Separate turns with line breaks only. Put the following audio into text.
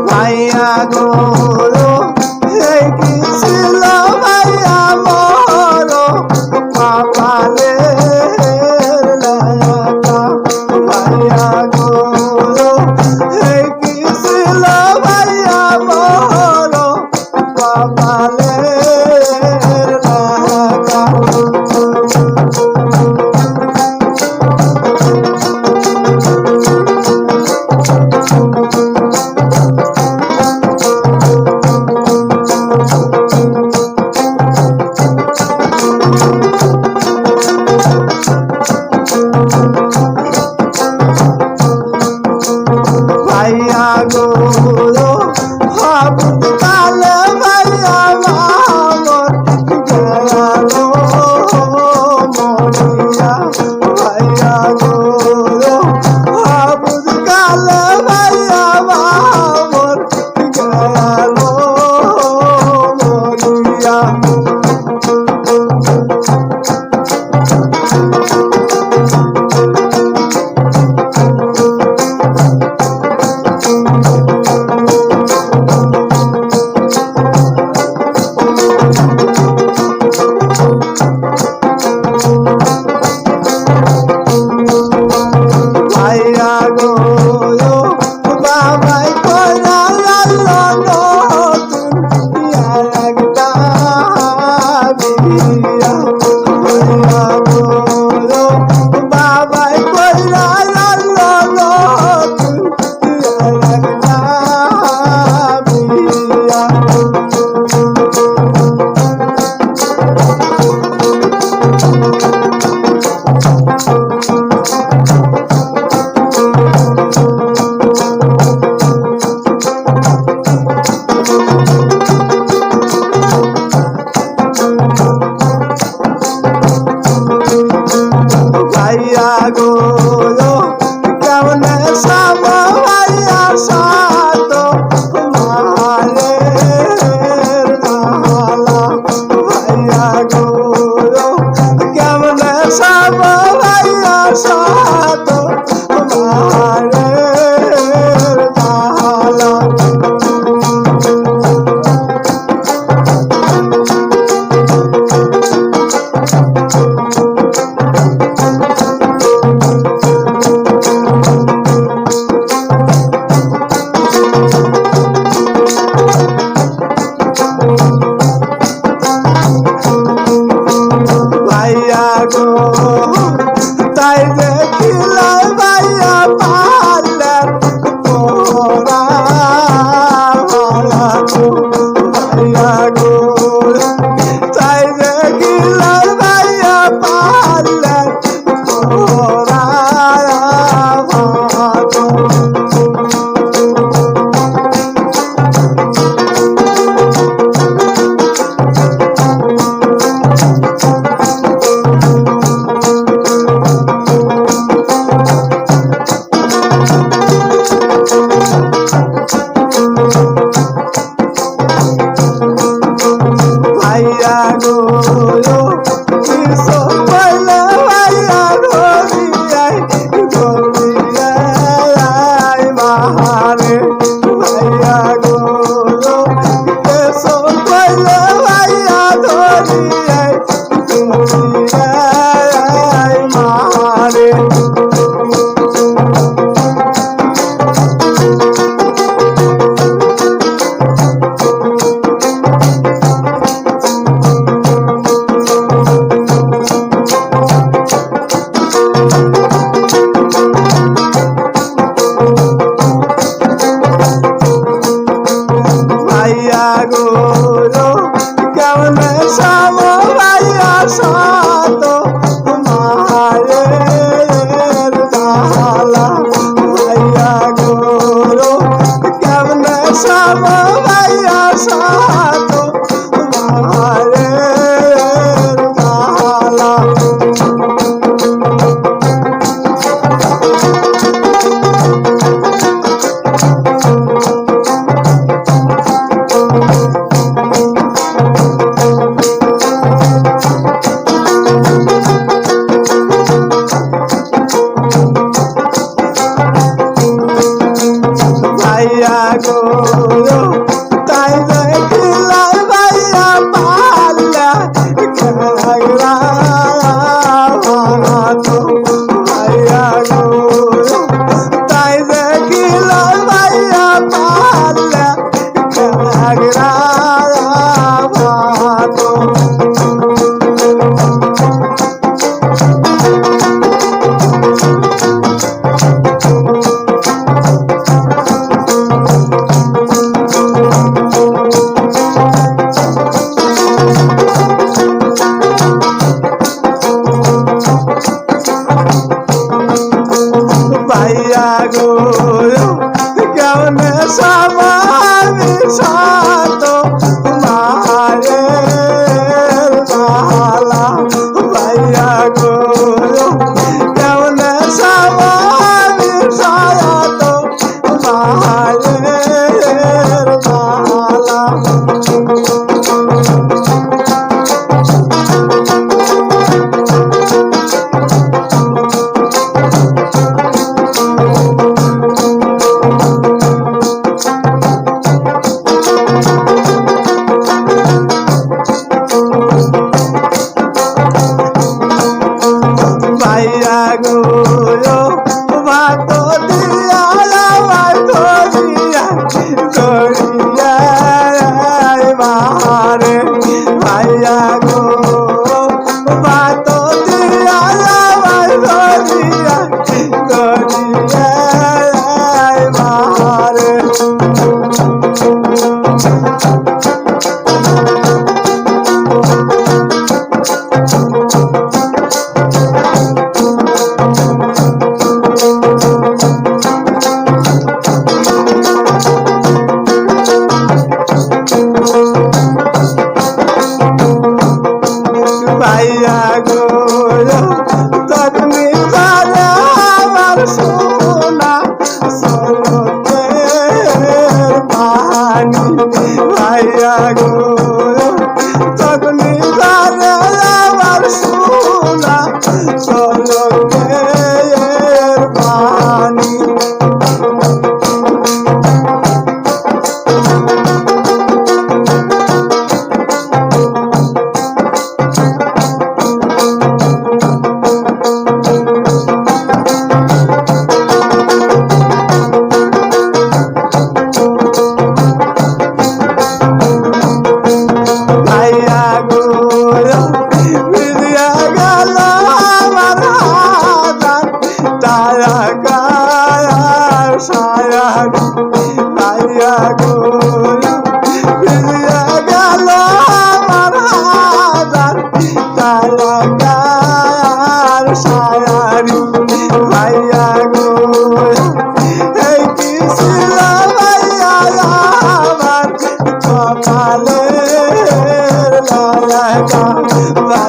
ভাইয়া গো এই কি ছিল ভাইয়া মোর কপালে লেখা। ভাইয়া গো এই কি ছিল ভাইয়া মোর কপালে লেখা। ভাইয়া গো হবুদ কালে ভাইয়া মামর গেল মরিয়া। ভাইয়া গো হবুদ কালে ভাইয়া মামর গেল মরিয়া। ভাইয়া গো বাবাই কইরা লালো নতুন একটা বিয়া। ভাইয়া গো বাবাই কইরা লালো নতুন একটা বিয়া। ভাইয়া গো কেমন সাব ভাইয়া সাত মায়ের মালা। ভাইয়া গো কেমন সাব ভাইয়া সাত মায়ের মালা। ভাইয়া গো তাই দেখিলা ভাত দিয়া আমার করিয়া করিয়া মারে ভাইয়া গো ভাত দিয়া আমার করিয়া করিয়া মারে ভাইয়া গো তখনি তারা আমার সোনা সরতের পানি ভাইয়া গো তখনি তারা আমার সোনা সরতের পানি ভাইয়া গো মিলিয়া গেল আমার হাজার তারা গায়ার সায়া ভাইয়া গো মিলিয়া গেল আমার হাজার তারা গায়ার সায়ারি ভাইয়া গো এই কি ছিল ভাইয়া আমার কপালে লায়া